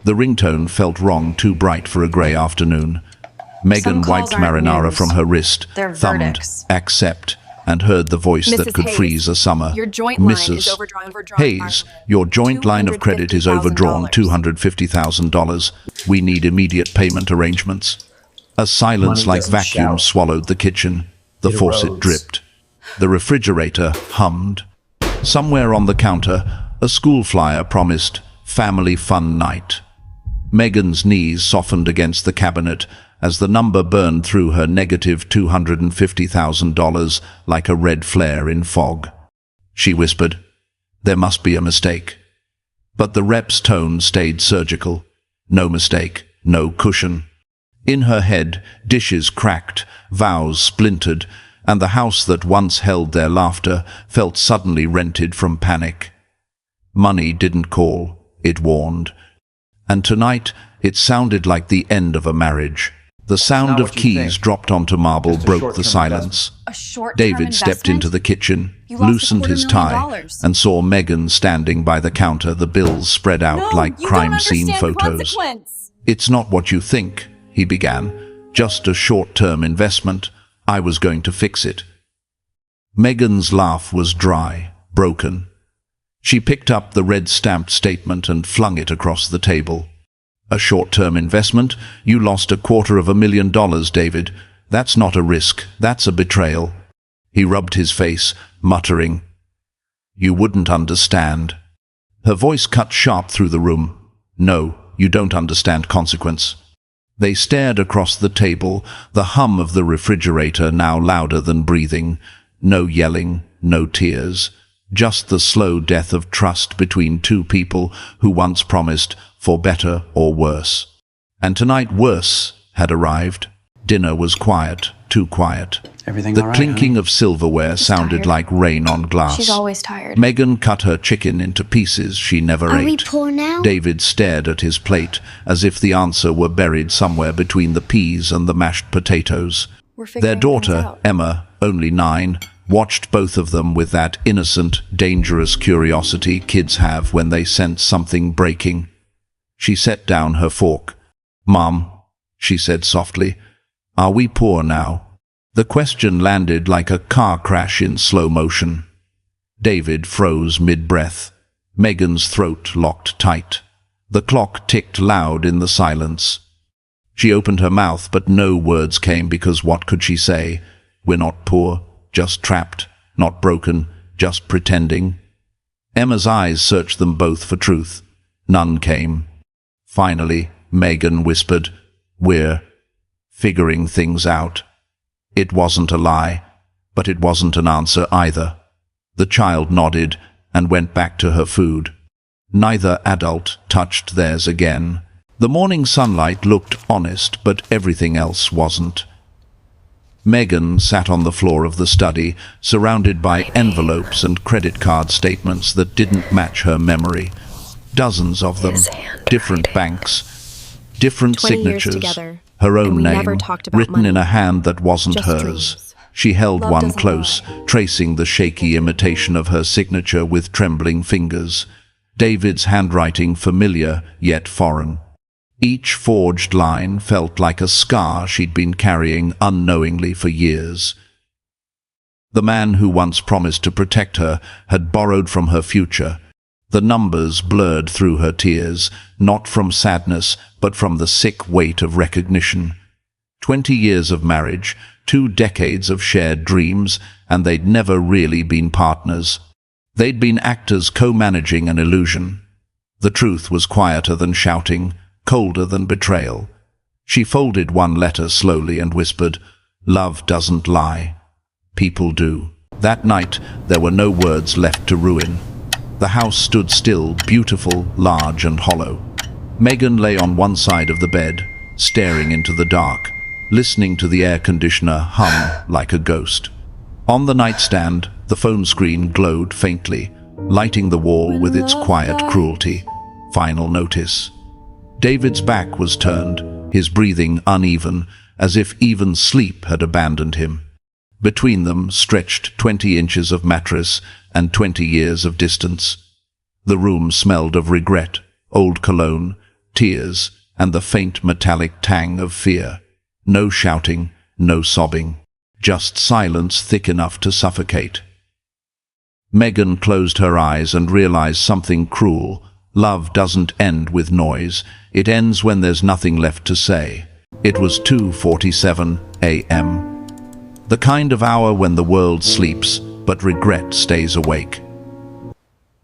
The ringtone felt wrong, too bright for a grey afternoon. Megan wiped marinara from her wrist, thumbed accept, and heard the voice that could freeze a summer. Your joint line is Mrs. overdrawn. Hayes, your joint line of credit is overdrawn $250,000. We need immediate payment arrangements. A silence like vacuum swallowed the kitchen. The faucet dripped. The refrigerator hummed. Somewhere on the counter, a school flyer promised family fun night. Megan's knees softened against the cabinet as the number burned through her negative $250,000 like a red flare in fog. She whispered, "There must be a mistake." But the rep's tone stayed surgical. No mistake, no cushion. In her head, dishes cracked, vows splintered, and the house that once held their laughter felt suddenly rented from panic. Money didn't call, it warned. And tonight, it sounded like the end of a marriage. The sound of keys dropped onto marble broke the silence. David stepped into the kitchen, loosened his tie, and saw Megan standing by the counter, the bills spread out like crime scene photos. "It's not what you think," he began. "Just a short-term investment. I was going to fix it." Megan's laugh was dry, broken. She picked up the red-stamped statement and flung it across the table. "A short-term investment? You lost $250,000, David. That's not a risk, that's a betrayal." He rubbed his face, muttering, "You wouldn't understand." Her voice cut sharp through the room. "No, you don't understand consequence." They stared across the table, the hum of the refrigerator now louder than breathing. No yelling, no tears. Just the slow death of trust between two people who once promised for better or worse. And tonight worse had arrived. Dinner was quiet, too quiet. The clinking of silverware sounded like rain on glass. She's always tired. Megan cut her chicken into pieces she never ate. Are we poor now? David stared at his plate as if the answer were buried somewhere between the peas and the mashed potatoes. Their daughter, Emma, only 9, watched both of them with that innocent, dangerous curiosity kids have when they sense something breaking. She set down her fork. "Mom," she said softly, "are we poor now?" The question landed like a car crash in slow motion. David froze mid-breath. Megan's throat locked tight. The clock ticked loud in the silence. She opened her mouth, but no words came because what could she say? "We're not poor, just trapped, not broken, just pretending." Emma's eyes searched them both for truth. None came. Finally, Megan whispered, "We're figuring things out." It wasn't a lie, but it wasn't an answer either. The child nodded and went back to her food. Neither adult touched theirs again. The morning sunlight looked honest, but everything else wasn't. Megan sat on the floor of the study, surrounded by envelopes and credit card statements that didn't match her memory. Dozens of them, different banks, different signatures, her own name, written in a hand that wasn't hers. She held one close, tracing the shaky imitation of her signature with trembling fingers. David's handwriting familiar, yet foreign. Each forged line felt like a scar she'd been carrying unknowingly for years. The man who once promised to protect her had borrowed from her future. The numbers blurred through her tears, not from sadness, but from the sick weight of recognition. 20 years of marriage, 2 decades of shared dreams, and they'd never really been partners. They'd been actors co-managing an illusion. The truth was quieter than shouting, colder than betrayal. She folded one letter slowly and whispered, "Love doesn't lie. People do." That night, there were no words left to ruin. The house stood still, beautiful, large and hollow. Megan lay on one side of the bed, staring into the dark, listening to the air conditioner hum like a ghost. On the nightstand, the phone screen glowed faintly, lighting the wall with its quiet cruelty. Final notice. David's back was turned, his breathing uneven, as if even sleep had abandoned him. Between them stretched 20 inches of mattress and 20 years of distance. The room smelled of regret, old cologne, tears, and the faint metallic tang of fear. No shouting, no sobbing, just silence thick enough to suffocate. Megan closed her eyes and realized something cruel. Love doesn't end with noise. It ends when there's nothing left to say. It was 2:47 a.m. The kind of hour when the world sleeps, but regret stays awake.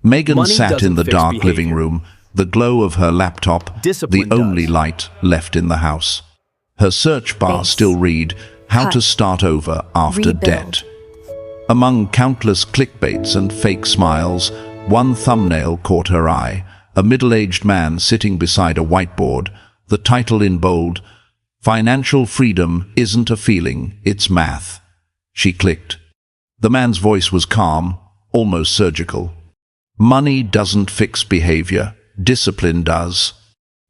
Megan sat in the dark living room, the glow of her laptop, the only light left in the house. Her search bar still read, "How to start over after debt." Among countless clickbaits and fake smiles, one thumbnail caught her eye. A middle-aged man sitting beside a whiteboard, the title in bold, "Financial freedom isn't a feeling, it's math." She clicked. The man's voice was calm, almost surgical. "Money doesn't fix behavior, discipline does."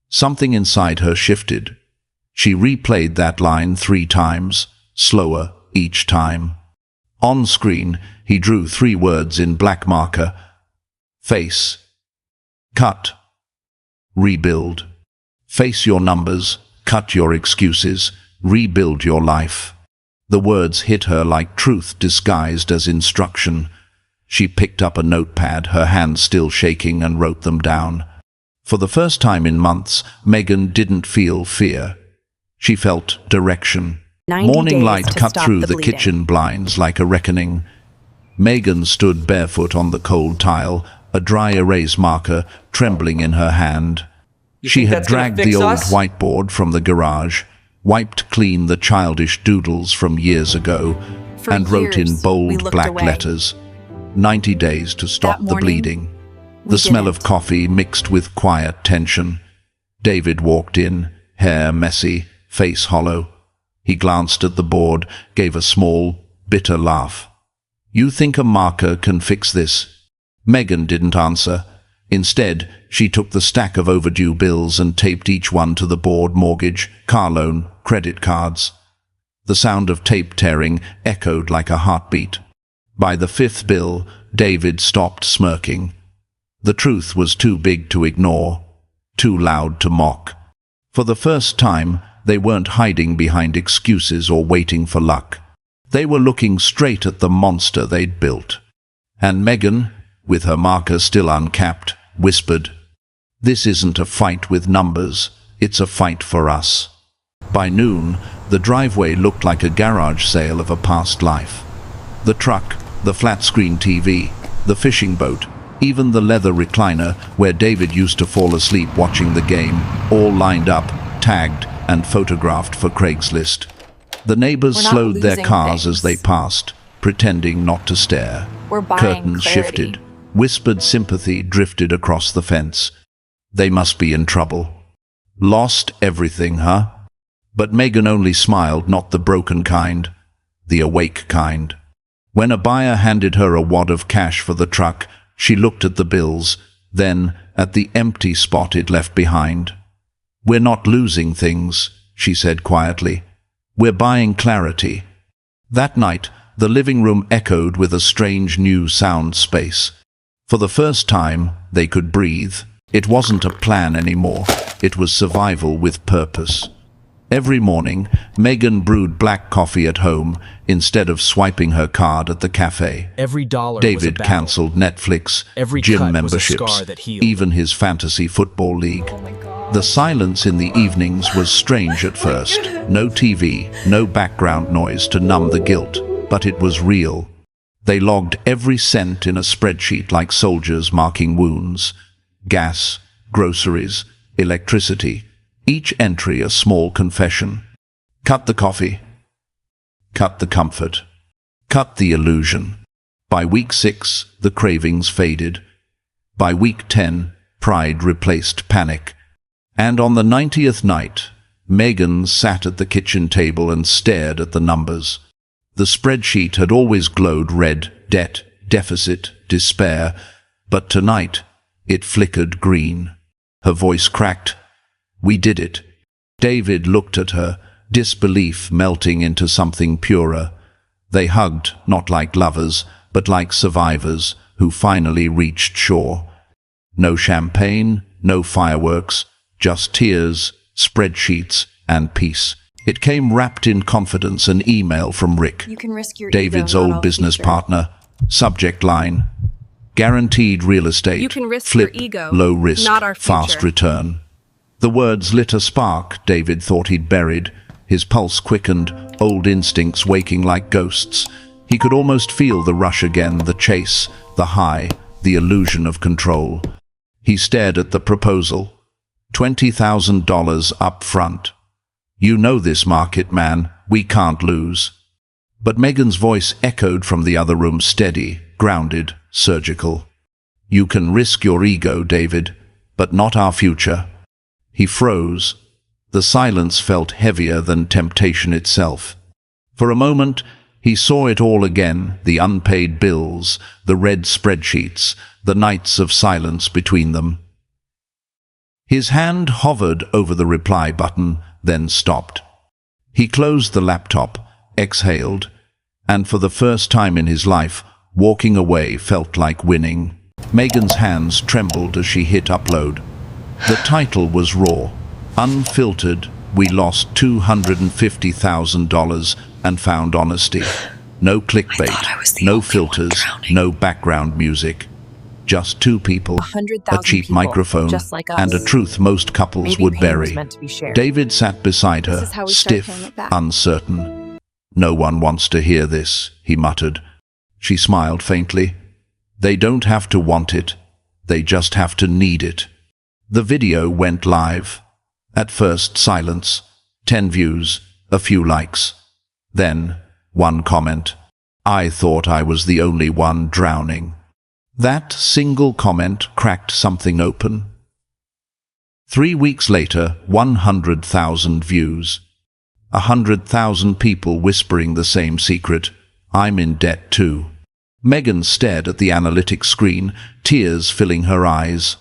Something inside her shifted. She replayed that line 3 times, slower each time. On screen, he drew 3 words in black marker: face, cut, rebuild. Face your numbers, cut your excuses, rebuild your life. The words hit her like truth disguised as instruction. She picked up a notepad, her hands still shaking, and wrote them down. For the first time in months, Megan didn't feel fear. She felt direction. Morning light cut through the kitchen blinds like a reckoning. Megan stood barefoot on the cold tile, a dry erase marker trembling in her hand. She had dragged the old whiteboard from the garage, wiped clean the childish doodles from years ago, and wrote in bold black letters, 90 days to stop the bleeding. The smell of coffee mixed with quiet tension. David walked in, hair messy, face hollow. He glanced at the board, gave a small, bitter laugh. "You think a marker can fix this?" Megan didn't answer. Instead, she took the stack of overdue bills and taped each one to the board: mortgage, car loan, credit cards. The sound of tape tearing echoed like a heartbeat. By the 5th bill, David stopped smirking. The truth was too big to ignore, too loud to mock. For the first time, they weren't hiding behind excuses or waiting for luck. They were looking straight at the monster they'd built. And Megan, with her marker still uncapped, whispered, "This isn't a fight with numbers, it's a fight for us." By noon, the driveway looked like a garage sale of a past life. The truck, the flat-screen TV, the fishing boat, even the leather recliner where David used to fall asleep watching the game, all lined up, tagged, and photographed for Craigslist. The neighbors slowed their cars as they passed, pretending not to stare. Curtains shifted. Whispered sympathy drifted across the fence. They must be in trouble. Lost everything, huh? But Megan only smiled, not the broken kind, the awake kind. When a buyer handed her a wad of cash for the truck, she looked at the bills, then at the empty spot it left behind. "We're not losing things," she said quietly. "We're buying clarity." That night, the living room echoed with a strange new sound space. For the first time, they could breathe. It wasn't a plan anymore. It was survival with purpose. Every morning, Megan brewed black coffee at home instead of swiping her card at the cafe. Every dollar David cancelled Netflix, gym memberships, even his fantasy football league. The silence in the evenings was strange at first. No TV, no background noise to numb the guilt, but it was real. They logged every cent in a spreadsheet like soldiers marking wounds. Gas, groceries, electricity, each entry a small confession. Cut the coffee. Cut the comfort. Cut the illusion. By week 6, the cravings faded. By week 10, pride replaced panic. And on the 90th night, Megan sat at the kitchen table and stared at the numbers. The spreadsheet had always glowed red: debt, deficit, despair, but tonight it flickered green. Her voice cracked. "We did it." David looked at her, disbelief melting into something purer. They hugged, not like lovers, but like survivors who finally reached shore. No champagne, no fireworks, Just tears, spreadsheets, and peace. It came wrapped in confidence, an email from Rick, You can risk your David's ego, not old all business future. partner. Subject line: guaranteed real estate. You can risk Flip, your ego, low risk, not our fast future. return. The words lit a spark David thought he'd buried. His pulse quickened, old instincts waking like ghosts. He could almost feel the rush again, the chase, the high, the illusion of control. He stared at the proposal. $20,000 up front. You know this market, man. We can't lose. But Megan's voice echoed from the other room, steady, grounded, surgical. You can risk your ego, David, but not our future. He froze. The silence felt heavier than temptation itself. For a moment, he saw it all again, the unpaid bills, the red spreadsheets, the nights of silence between them. His hand hovered over the reply button, then stopped. He closed the laptop, exhaled, and for the first time in his life, walking away felt like winning. Megan's hands trembled as she hit upload. The title was raw, unfiltered. We lost $250,000 and found honesty. No clickbait, no filters, no background music. Just two people, 100,000 a cheap people, microphone, just like us. and a truth most couples Maybe would pain bury. was meant to be shared. David sat beside This her, is how we start paying stiff, it back. uncertain. No one wants to hear this, he muttered. She smiled faintly. They don't have to want it. They just have to need it. The video went live. At first, silence. 10 views, a few likes. Then, one comment. I thought I was the only one drowning. That single comment cracked something open. 3 weeks later, 100,000 views. 100,000 people whispering the same secret. I'm in debt too. Megan stared at the analytics screen, tears filling her eyes.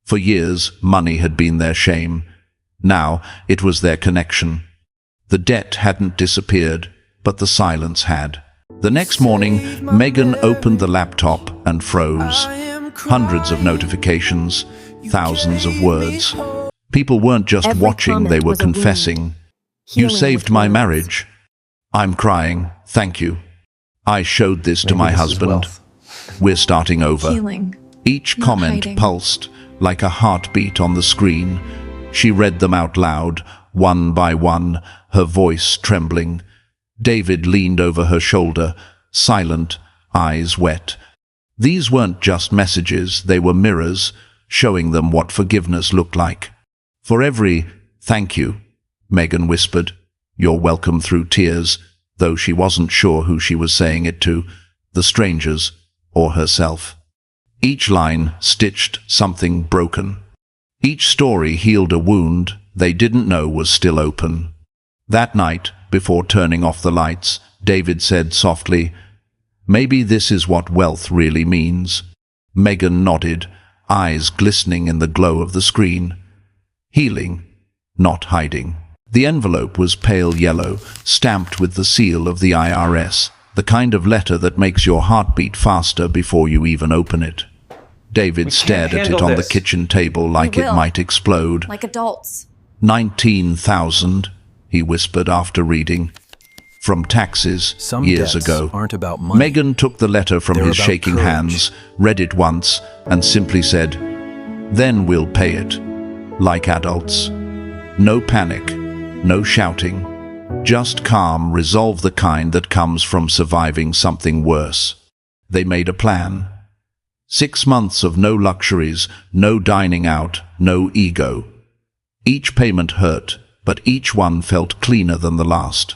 For years, money had been their shame. Now, it was their connection. The debt hadn't disappeared, but the silence had. The next morning, Megan opened the laptop and froze. Hundreds of notifications, thousands of words. People weren't just Every watching, they comment were was a wound. confessing. You Healing saved with my words. marriage. I'm crying, thank you. I showed this to my husband. We're starting over. Healing. Each Not comment hiding. pulsed like a heartbeat on the screen. She read them out loud, one by one, her voice trembling. David leaned over her shoulder, silent, eyes wet. These weren't just messages, they were mirrors, showing them what forgiveness looked like. For every "thank you," Megan whispered, "You're welcome," through tears, though she wasn't sure who she was saying it to, the strangers or herself. Each line stitched something broken. Each story healed a wound they didn't know was still open. That night, before turning off the lights, David said softly, "Maybe this is what wealth really means." Megan nodded, eyes glistening in the glow of the screen. Healing, not hiding. The envelope was pale yellow, stamped with the seal of the IRS, the kind of letter that makes your heart beat faster before you even open it. David stared at it on the kitchen table like it will. might explode. Like adults. 19,000, he whispered after reading. From taxes, Some years debts ago. aren't about money. Megan took the letter from They're his about shaking courage. hands, read it once, and simply said, "Then we'll pay it. Like adults. No panic, no shouting. Just calm resolve, the kind that comes from surviving something worse." They made a plan. 6 months of no luxuries, no dining out, no ego. Each payment hurt, but each one felt cleaner than the last.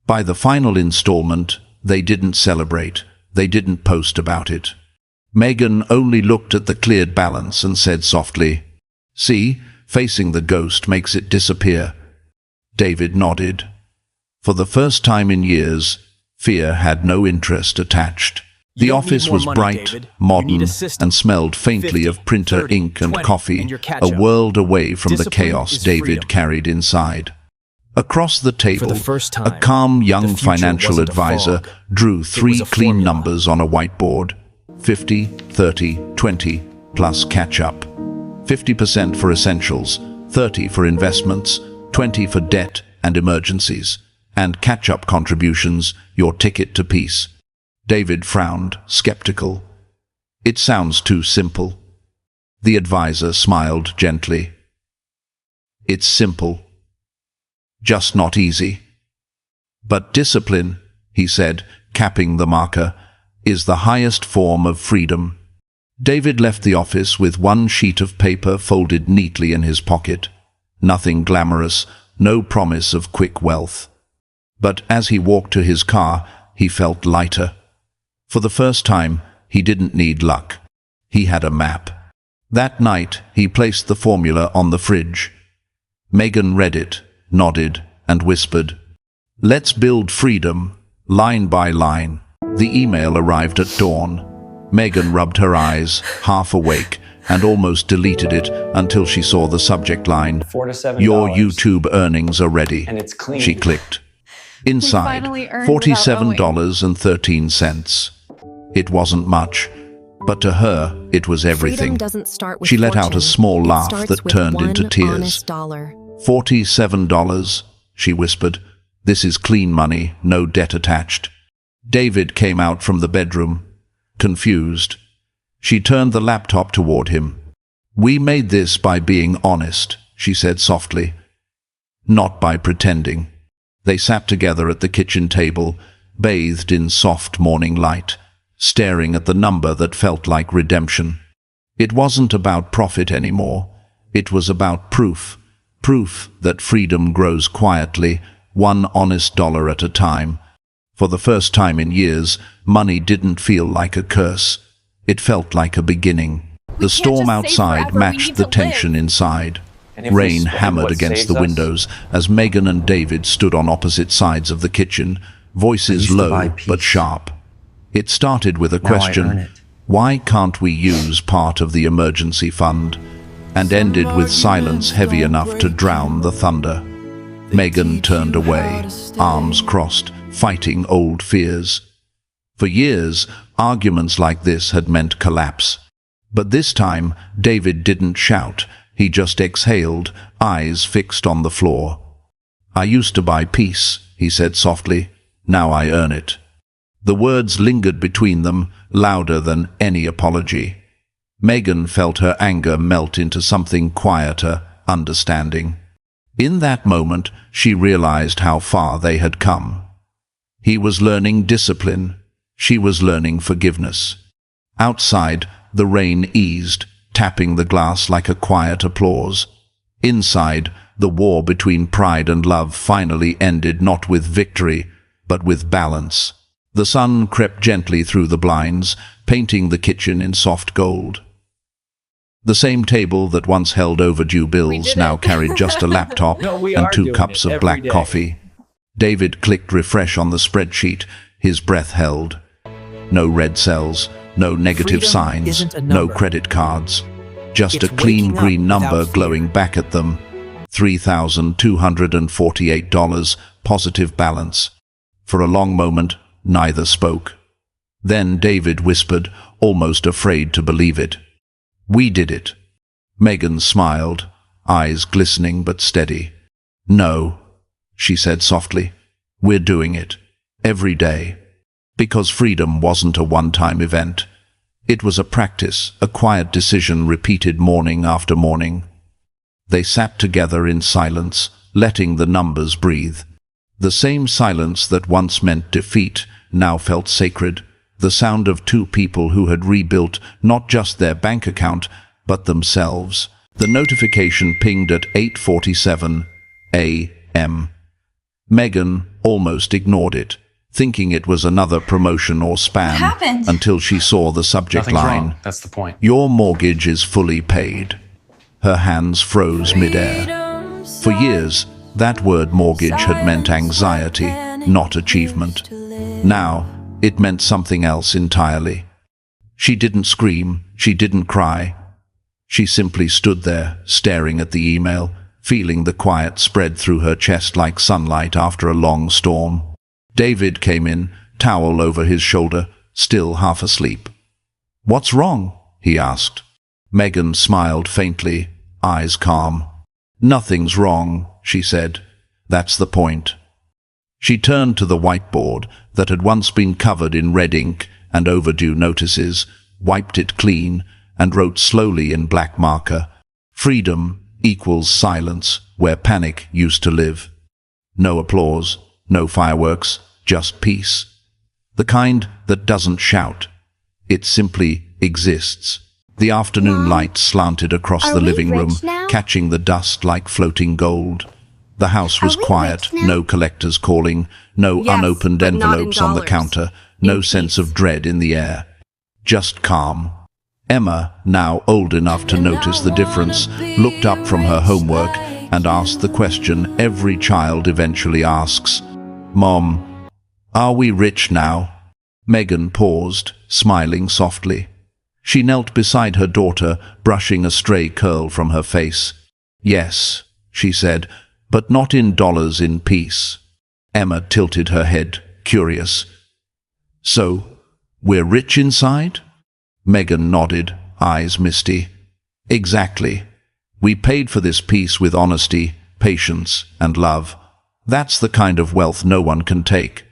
By the final installment, they didn't celebrate. They didn't post about it. Megan only looked at the cleared balance and said softly, "See, facing the ghost makes it disappear." David nodded. For the first time in years, fear had no interest attached. You The don't office need more was money, bright, David. You need modern, a system. and smelled faintly 50, of printer 30, ink and 20, coffee, and your a catch-up. world away from the Discipline chaos is David freedom. carried inside. Across the table, For the first time, a calm young the future financial wasn't a advisor fog. drew 3 a clean formula. numbers on a whiteboard. 50, 30, 20, plus catch-up. 50% for essentials, 30 for investments, 20 for debt and emergencies, and catch-up contributions, your ticket to peace. David frowned, skeptical. It sounds too simple. The advisor smiled gently. It's simple. Just not easy. But discipline, he said, capping the marker, is the highest form of freedom. David left the office with one sheet of paper folded neatly in his pocket. Nothing glamorous, no promise of quick wealth. But as he walked to his car, he felt lighter. For the first time, he didn't need luck. He had a map. That night, he placed the formula on the fridge. Megan read it, nodded, and whispered, "Let's build freedom, line by line." The email arrived at dawn. Megan rubbed her eyes, half awake, and almost deleted it until she saw the subject line, $4 to $7. "Your YouTube earnings are ready." And it's clean. She clicked. Inside, $47.13. It wasn't much, but to her, it was everything. She let out a small laugh that turned into tears. $47, she whispered. "This is clean money, no debt attached." David came out from the bedroom, confused. She turned the laptop toward him. "We made this by being honest," she said softly. "Not by pretending." They sat together at the kitchen table, bathed in soft morning light, staring at the number that felt like redemption. It wasn't about profit anymore. It was about proof. Proof that freedom grows quietly, one honest dollar at a time. For the first time in years, money didn't feel like a curse. It felt like a beginning. The storm outside matched the tension inside. Rain hammered against the windows as Megan and David stood on opposite sides of the kitchen, voices low but sharp. It started with a question, why can't we use part of the emergency fund? And ended with silence heavy enough to drown the thunder. Megan turned away, arms crossed, fighting old fears. For years, arguments like this had meant collapse. But this time, David didn't shout. He just exhaled, eyes fixed on the floor. "I used to buy peace," he said softly. "Now I earn it." The words lingered between them, louder than any apology. Megan felt her anger melt into something quieter, understanding. In that moment, she realized how far they had come. He was learning discipline. She was learning forgiveness. Outside, the rain eased, tapping the glass like a quiet applause. Inside, the war between pride and love finally ended not with victory, but with balance. The sun crept gently through the blinds, painting the kitchen in soft gold. The same table that once held overdue bills now carried just a laptop and 2 cups of black coffee. David clicked refresh on the spreadsheet, his breath held. No red cells, no negative signs, no credit cards. Just a clean green number glowing back at them. $3,248, positive balance. For a long moment, neither spoke. Then David whispered, almost afraid to believe it. "We did it." Megan smiled, eyes glistening but steady. "No," she said softly. "We're doing it. Every day." Because freedom wasn't a one-time event. It was a practice, a quiet decision repeated morning after morning. They sat together in silence, letting the numbers breathe. The same silence that once meant defeat now felt sacred, the sound of 2 people who had rebuilt not just their bank account, but themselves. The notification pinged at 8:47 a.m. Megan almost ignored it, thinking it was another promotion or spam, until she saw the subject line. Wrong. That's the point. "Your mortgage is fully paid." Her hands froze midair. For years, that word mortgage had meant anxiety, not achievement. Now, it meant something else entirely. She didn't scream, she didn't cry. She simply stood there, staring at the email, feeling the quiet spread through her chest like sunlight after a long storm. David came in, towel over his shoulder, still half asleep. "What's wrong?" he asked. Megan smiled faintly, eyes calm. Nothing's wrong, she said. That's the point. She turned to the whiteboard that had once been covered in red ink and overdue notices, wiped it clean, and wrote slowly in black marker, "Freedom equals silence where panic used to live." No applause, no fireworks, just peace. The kind that doesn't shout. It simply exists. The afternoon light slanted across the living room, catching the dust like floating gold. The house was quiet, no collectors calling, no unopened envelopes on the counter, no sense of dread in the air. Just calm. Emma, now old enough to notice the difference, looked up from her homework and asked the question every child eventually asks. "Mom, are we rich now?" Megan paused, smiling softly. She knelt beside her daughter, brushing a stray curl from her face. "Yes," she said, "but not in dollars, in peace." Emma tilted her head, curious. "So, we're rich inside?" Megan nodded, eyes misty. "Exactly. We paid for this peace with honesty, patience, and love. That's the kind of wealth no one can take."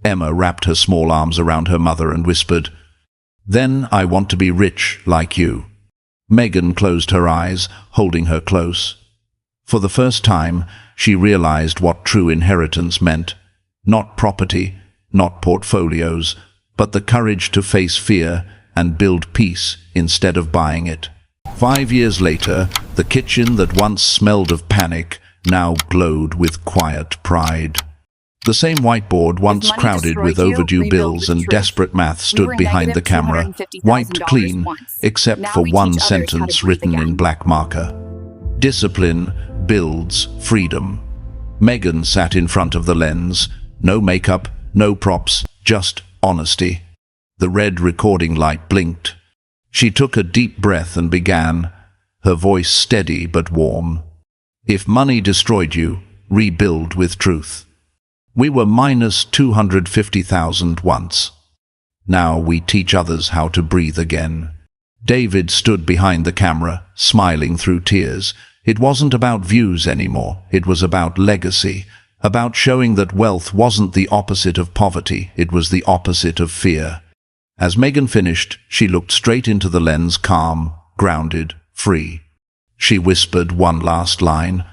Emma wrapped her small arms around her mother and whispered, "Then I want to be rich like you." Megan closed her eyes, holding her close. For the first time, she realized what true inheritance meant. Not property, not portfolios, but the courage to face fear and build peace instead of buying it. 5 years later, the kitchen that once smelled of panic now glowed with quiet pride. The same whiteboard, once crowded with overdue bills and desperate math, stood behind the camera, wiped clean, except for one sentence written in black marker. "Discipline builds freedom." Megan sat in front of the lens. No makeup, no props, just honesty. The red recording light blinked. She took a deep breath and began, her voice steady but warm. "If money destroyed you, rebuild with truth. We were minus 250,000 once. Now we teach others how to breathe again." David stood behind the camera, smiling through tears. It wasn't about views anymore. It was about legacy, about showing that wealth wasn't the opposite of poverty. It was the opposite of fear. As Megan finished, she looked straight into the lens, calm, grounded, free. She whispered one last line.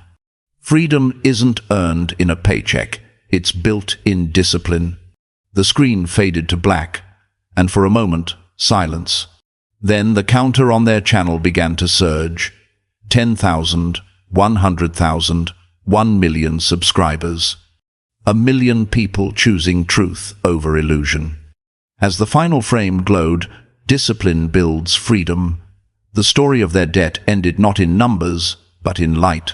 "Freedom isn't earned in a paycheck. It's built in discipline." The screen faded to black, and for a moment, silence. Then the counter on their channel began to surge. 10,000, 100,000, 1 million subscribers. 1 million people choosing truth over illusion. As the final frame glowed, "Discipline builds freedom," the story of their debt ended not in numbers, but in light.